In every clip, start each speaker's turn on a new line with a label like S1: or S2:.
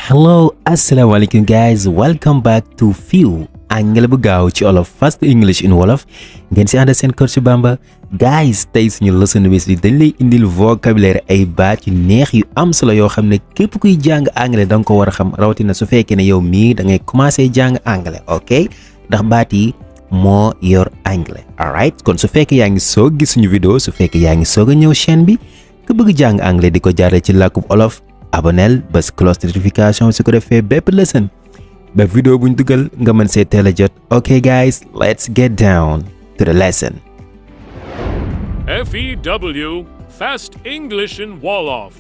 S1: Hello, assalamualaikum guys. Welcome back to F.E.W. Anglais bu gaaw ci Wolof Fast English in Wolof. Ngeen si ànd seen coach Bamba. Guys, tey suñu leçon bés bi dañ lay indil vocabulaire ay baat yu neex yu am solo yoo xam ne képp kuy jàng anglais da nga ko war a xam rawatina su fekkee ne yow mii da ngay commencé jàng anglais, ok? Ndax baat yi moo yor anglais. Alright, kon su fekkee yaa ngi soog gis suñu vidéo, su fekkee yaa ngi soog a ñëw chaîne bi, ku bëgg jàng anglais di ko jaaree ci làkkub Wolof, abonnel bés cloche de notification su ko defee bépp lesson bépp vidéo buñ dugal nga mën see teel a jot. Ok guys, let's get down to the lesson.
S2: F.E.W. Fast English in Wolof.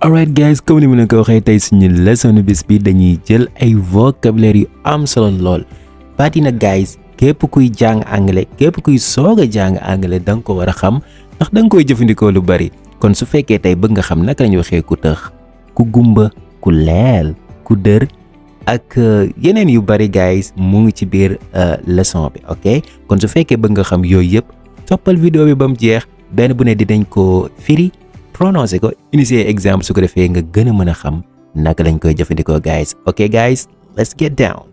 S1: Alright guys, comme ni ma leen ko waxee tey suñu lesson bis bi dañuy jël ay vocabulaire yu am solo lool. Baat yi nag guys, képp kuy jàng anglais, képp kuy soog a jàng anglais da nga ko war a xam ndax da nga koy jëfandikoo lu bari. Kon su fekkee tey bëgg nga xam naka lañu waxee ku tëx, ku gumba, ku leel, ku dër ak yeneen yu bari guys mu ngi ci biir leçon bi, ok? Kon su fekkee bëgg nga xam yooyu yëpp toppal vidéo bi ba mu jeex, benn bu ne dinañ ko firi prononcé ko initier exemple su ko defee nga gën a mën a xam naka lañ koy jëfandikoo guys. Ok guys, let's get down.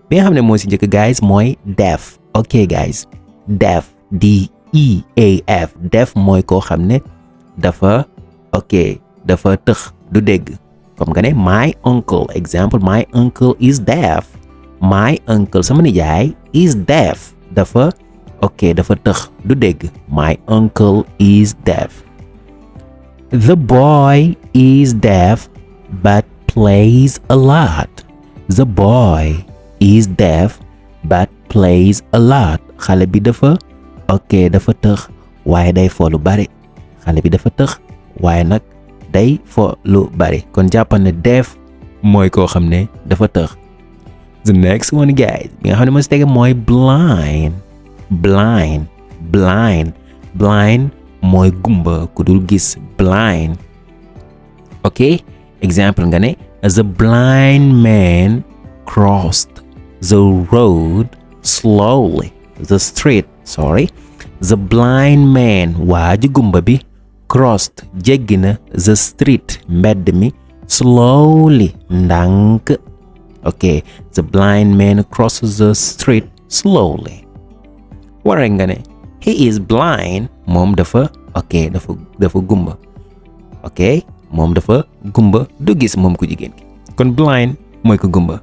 S1: bi nga xam ne moo si njëkk guys mooy def. Ok guys, def, D-E-A-F, def mooy koo xam ne dafa dafa tëx, du dégg. comme nga ne my uncle, exemple my uncle is deaf. My uncle, sama nijaay, is deaf, dafa tëx, du dégg. My uncle is deaf. The boy is deaf but plays a lot. The boy is deaf but plays a lot. Xale bi dafa tëx waaye day fo lu bari. Xale bi dafa tëx waaye nag day fo lu bari. kon jàppal ne deaf mooy koo xam ne dafa tëx. The next one guys bi nga xam ne moo si tege mooy blind. Blind mooy gumba, ku dul gis, blind. ok, exemple nga ne the blind man crossed the road slowly. The blind man, waa ji gumba bi, crossed, jéggi na, the street, mbedd mi, slowly, ndànk. ok, the blind man crosses the street slowly. wara nga ne he is blind, moom dafa gumba. ok, moom dafa gumba, du gis moom ku jigéen ki. kon blind mooy ko gumba.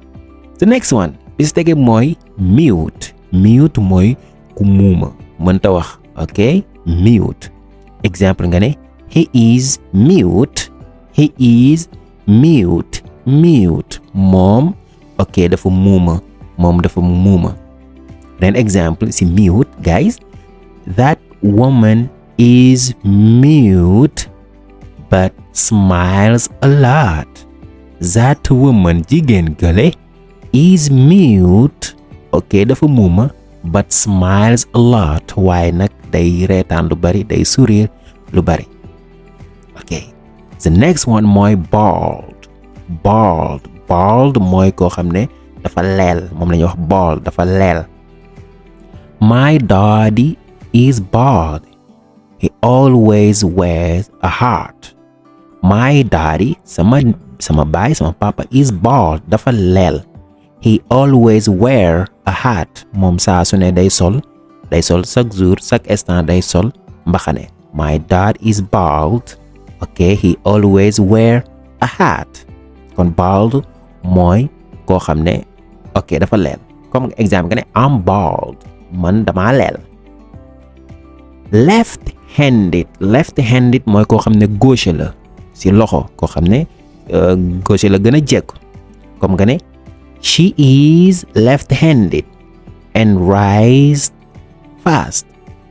S1: the next one bi si tege mooy mute. Mute mooy ku muuma, mënta wax. ok, mute. exemple nga ne he is mute. moom dafa muuma. then example si mute guys, that woman is mute but smiles a lot. That woman, jigéen gale, is mute, dafa muuma, but smiles a lot, waaye nag day reetaan lu bari, day sourire lu bari. ok, the next one mooy bald. Bald mooy koo xam ne dafa leel, moom la ñuy wax bald, dafa leel. My daddy is bald. He always wears a hat. My daddy, sama baay, sama papa, is bald, dafa leel. He always wear a hat. moom saa su ne day sol chaque jour, chaque instant day sol mbaxane. My dad is bald. ok, he always wear a hat. kon bald mooy koo xam ne dafa leel. comme exemple nga ne I'm bald, man dama leel. left-handed mooy koo xam ne gauche la si loxo, koo xam ne gauche la gën a jekku. comme nga ne she is left-handed and writes fast.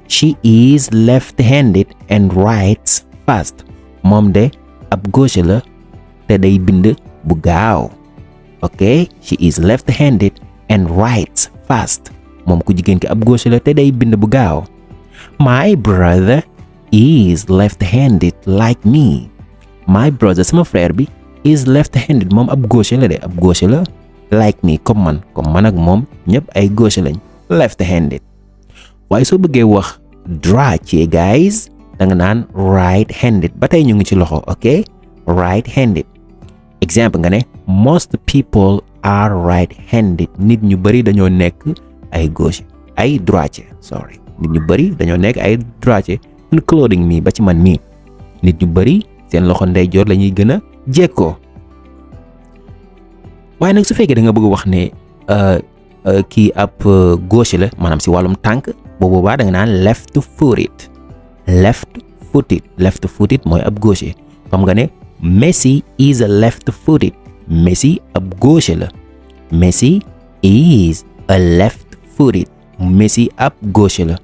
S1: She is left-handed and writes fast. moom de ab gauche la te day bind bu gaaw. ok, she is left-handed and writes fast. moom ku jigéen ki ab gauche la te day bind bu gaaw. My brother is left-handed like me. My brother, sama frère bi, is left-handed, moom ab gauche la de, ab gauche la like me, comme man ak moom ñëpp ay gauche lañ, left-handed. waaye soo bëggee wax droitier guys da nga naan right-handed, ba tey ñu ngi ci loxo. ok, right-handed. exemple nga ne most people are right-handed. Nit ñu bari dañoo nekk ay gaucher ay droitier nit ñu bari dañoo nekk ay droitier including me ba ci man mii nit ñu bari seen loxo ndeyjoor la ñuy gën a jekkoo. waaye nag su fekkee da nga bëgg wax ne kii ab gaucher la maanaam si wàllum tànk boobaa da nga naan left footed mooy ab gaucher. xam nga ne Messi is a left footed. Messi ab gaucher la. Messi is a left footed. Messi ab gaucher la.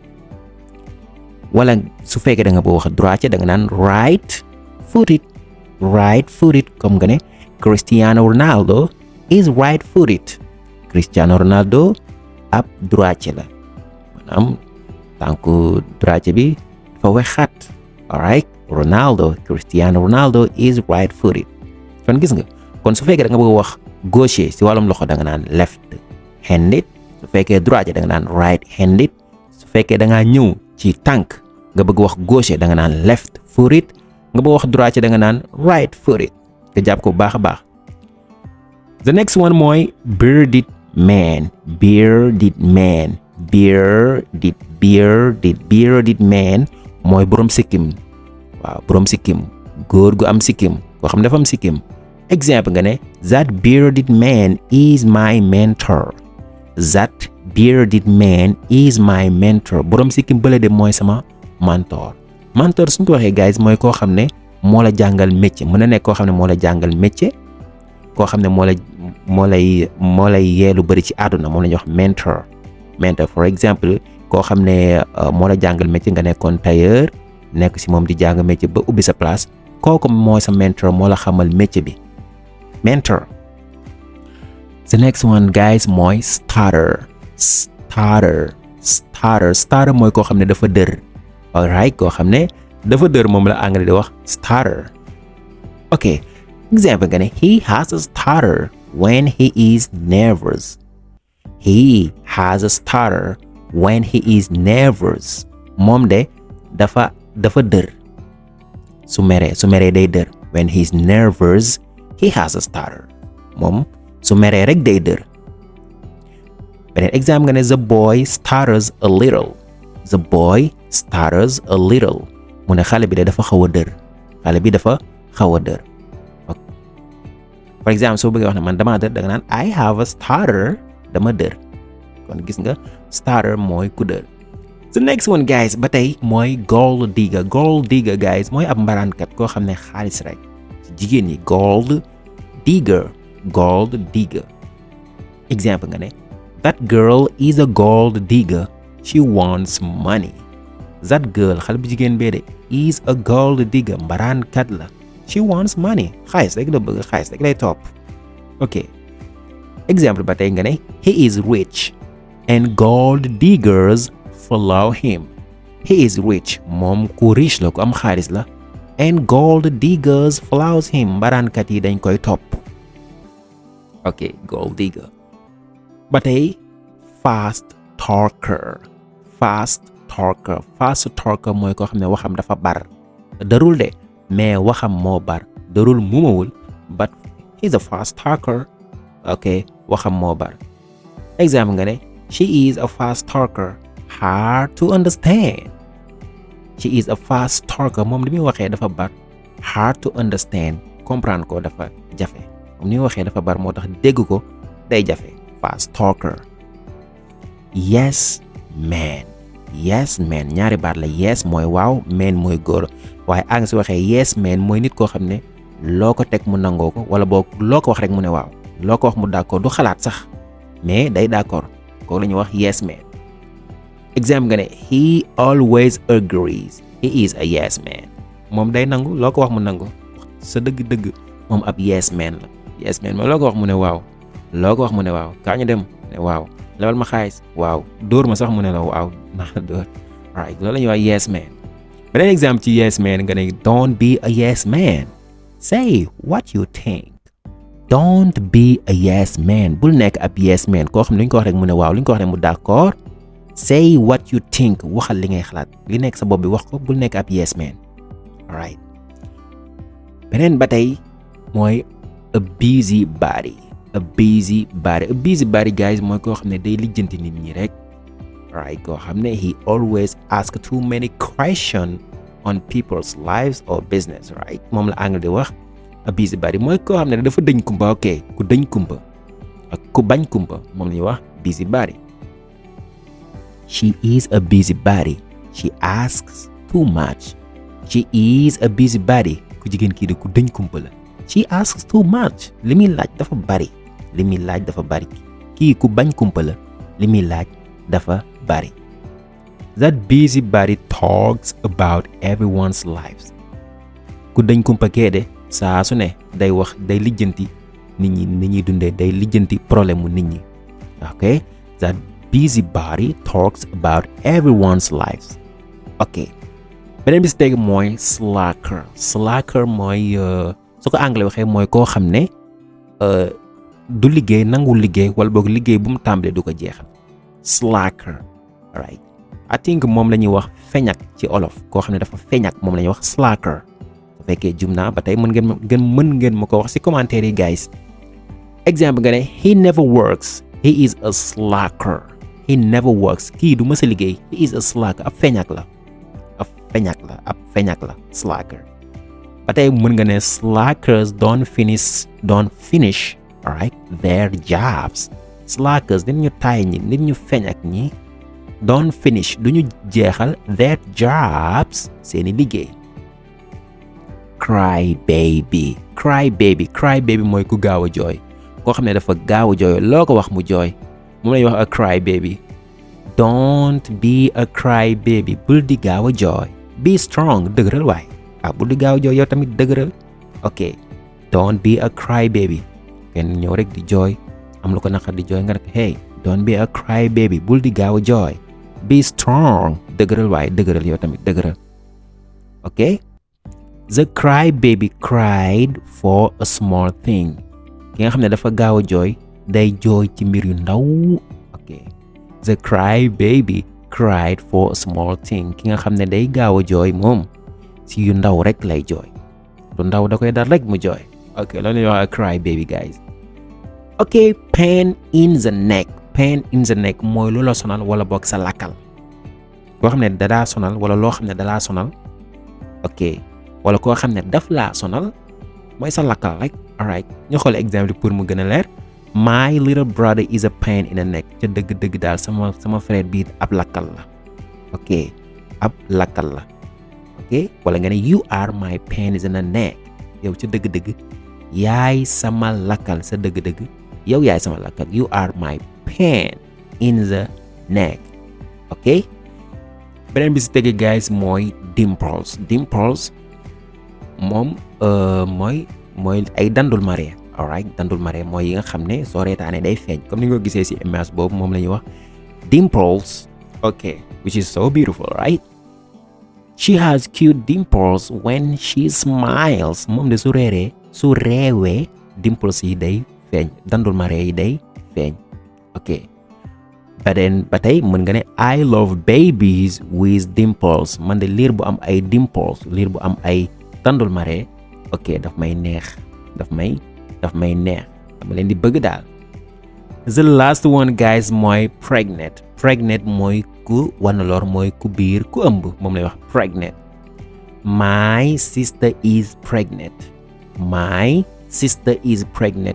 S1: wala su fekkee da nga bëgg wax droitier da nga naan right footed comme nga ne Cristiano Ronaldo is right footed. Cristiano Ronaldo ab droitier la maanaam tànku droitier bi dafa wexaat. alright Cristiano Ronaldo is right footed. kon gis nga kon su fekkee da nga bëgg wax gaucher si wàllum loxo da nga naan left handed. su fekkee droitier da nga naan right handed. su fekkee da ngaa ñëw ci tànk nga bëgg wax gaucher da nga naan left footed. nga bëgg wax droitier da nga naan right footed. te jàpp ko bu baax a baax. the next one mooy bearded man. Bearded man mooy borom sikkim. waaw borom sikkim góor gu am sikkim koo xam ne dafa am sikkim. exemple nga ne that bearded man is my mentor. borom sikkim bële de mooy sama mentor. suñ ko waxee guys mooy koo xam ne moo la jàngal métier. mën na nekk koo xam ne moo la jàngal métier. koo xam ne moo lay yee lu bëri ci àdduna moom la ñuy wax mentor. for exemple koo xam ne moo la jàngal métier nga nekkoon tailleur nekk si moom di jàng métier ba ubbi sa place kooku mooy sa mentor moo la xamal métier bi mentor. the next one guys mooy starter mooy koo xam ne dafa dër. alright koo xam ne dafa dër moom la anglais di wax starter. ok exemple nga ne he has a stutter when he is nervous. moom de dafa dër su meree day dër. when he is nervous he has a stutter. moom su meree rek day dër. beneen exemple nga ne the boy stutters a little. mu ne xale bi de dafa xaw a dër. par exemple soo bëggee wax ne man dama dër da nga naan I have a stutter. dama dër. kon gis nga stutter mooy ku dër. the next one guys ba tey mooy gold digger guys mooy ab mbaraankat koo xam ne xaalis rek ci jigéen ñi gold digger. exemple nga ne that girl is a gold digger. she wants money. that girl xale bu jigéen bee de is a gold digger mbaraankat la. she wants money. xaalis rek la bëgg xaalis rek lay topp. ok exemple ba tey nga ne he is rich and gold diggers follow him. he is rich moom ku riche la ku am xaalis la and gold diggers follows him mbaraankat yi dañ koy topp. ok gold digger. ba tey fast talker mooy koo xam ne waxam dafa bar. darul de mais waxam moo bar. darul mumawul but he's a fast talker. ok waxam moo bar. exemple nga ne she is a fast talker. hard to understand. she is a fast talker moom li muy waxee dafa bar. hard to understand comprendre ko dafa jafe. moom li muy waxee dafa bar moo tax dégg ko day jafe. fast talker. yes man ñaari baat la. yes mooy waaw man mooy góor waaye ang si waxee yes man mooy nit koo xam ne loo ko teg mu nangoo ko wala boo loo ko wax rek mu ne waaw loo ko wax mu d'accord du xalaat sax mais day d'accord kooku la ñuy wax yes man. exemple nga ne he always agrees. he is a yes man. moom day nangu loo ko wax mu nangu sa dëgg-dëgg moom ab yes man la. yes man moom loo ko wax mu ne waaw. loo ko wax mu ne waaw kaa ñu dem ne waaw lebal ma xaalis waaw dóor ma sax mu ne la waaw naa dóor. right loolu la ñuy wax yes man. beneen exemple ci yes man nga ne don't be a yes man. say what you think. don't be a yes man. bul nekk ab yes man koo xam ne lu ñu ko wax rek mu ne waaw lu ñu ko wax rek mu d'accord. say what you think. waxal li ngay xalaat li nekk sa bopp bi wax ko bul nekk ab yes man. alright beneen ba tey mooy a busybody. A busybody guys mooy koo xam ne day lijjanti nit ñi rek. Right, koo xam ne he always ask too many questions on people's lives or business, right? Moom la anglais di wax a busybody mooy koo xam ne dafa dëñ kumpa. Ok, ku dëñ kumpa ak ku bañ kumpa moom la ñuy wax busybody. She is a busybody. She asks too much. She is a busybody. Ku jigéen kii de ku dëñ kumpa la. She asks too much. Li muy laaj dafa bari. Kii ku bañ kumpa la. Li muy laaj dafa bari. That busybody talks about everyone's lives. Ku dañ kumpa kee de saa su ne day wax day lijjanti nit ñi ni ñuy dundee day lijjanti problème mu nit ñi. Ok, that busybody talks about everyone's lives. Ok, beneen bi si teg mooy slacker mooy su ko anglais waxee mooy koo xam ne du liggéey nangul liggéey wala boog liggéey bu mu tàmbalee du ko jeexal. Slacker, right? I think moom la ñuy wax feñak ci olof koo xam ne dafa feñak moom la ñuy wax slacker. bu fekkee jum naa ba tey mën ngeen ma ko wax ci commentaire yi guys. Exemple nga ne he never works. He is a slacker. He never works. Kii du mës a liggéey. He is a slacker. Ab feñak la. Slacker. ba tey mën nga ne slackers don't finish alright their jobs. Slackers nit ñu taay ñi nit ñu feñak ñi don't finish duñu jeexal their jobs seeni liggéey. Cry baby mooy ku gaaw a jooy koo xam ne dafa gaaw a jooy loo ko wax mu jooy moom lay wax a cry baby. Don't be a cry baby. Bul di gaaw a jooy. Be strong. Dëgëral waay. Bul di gaaw a jooy yow tamit dëgëral. Ok, don't be a cry baby. kenn ñëw rek di jooy am lu ko naqar di jooy nga rek hey don't be a cry baby. Bul di gaaw a jooy. Be strong. Dëgëral waay dëgëral yow tamit dëgëral. Ok, the cry baby cried for a small thing. Ki nga xam ne dafa gaaw a jooy day jooy ci mbir yu ndaw. Ok, the cry baby cried for a small thing. Ki nga xam ne day gaaw a jooy moom si yu ndaw rek lay jooy lu ndaw da koy dar rek mu jooy. Ok, loolu la ñuy wax a cry baby guys. Ok, pain in the neck mooy lu la sonal wala boog sa lakkal koo xam ne dalaa sonal wala loo xam ne dalaa sonal. ok, wala koo xam ne daf laa sonal mooy sa lakkal rek. alright, ñu xool exemple pour mu gën a leer. My little brother is a pain in the neck. ca dëgg daal sama frère bii ab lakkal la. ok, ab lakkal la. ok, wala nga ne you are my pain in the neck. yow ca dëgg yaay sama lakkal sa dëgg yow yaay sama lakkal. You are my pain in the neck. ok, beneen bi si tege guys mooy dimples moom mooy ay dandul maree. alright, dandul maree mooy yi nga xam ne soo reetaanee day feeñ comme ni nga ko gisee si image boobu moom la ñuy wax dimples. ok, which is so beautiful, right? She has cute dimples when she smiles. moom de su reewee dimples yi day feeñ dandul maree yi day feeñ. ok, ba tey mën nga ne I love babies with dimples. man de liir bu am ay dimples, liir bu am ay dandul maree. ok, daf may neex dama leen di bëgg daal. the last one guys mooy pregnant mooy ku wana lor mooy ku biir ku ëmb moom lay wax pregnant. My sister is pregnant.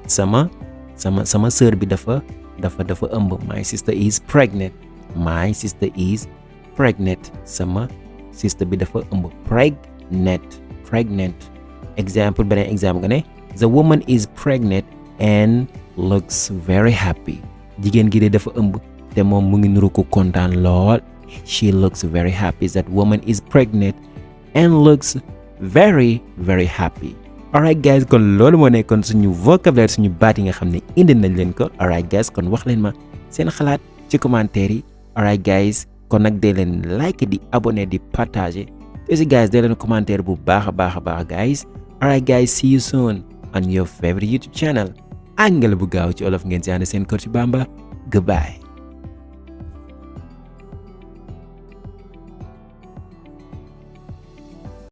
S1: sama sœur bi dafa ëmb. My sister is pregnant. sama sister bi dafa ëmb. pregnant. beneen exemple nga ne the woman is pregnant and looks very happy. jigéen gi de dafa ëmb te moom mu ngi nuru ko kontaan lool. she looks very happy. That woman is pregnant and looks very very happy. alright guys, kon loolu moo nekkoon suñu vocabulaire suñu baat yi nga xam ne indi nañ leen ko. alright guys, kon wax leen ma seen xalaat ci commentaire yi. alright guys, kon nag dee leen like di abonné di partager te si guys dee leen commentaire bu baax a baax guys. alright guys, see you soon on your favorite YouTube channel. Anglais bu gaaw ci olof ngeen si ànd seen coach Bamba. Goodbye.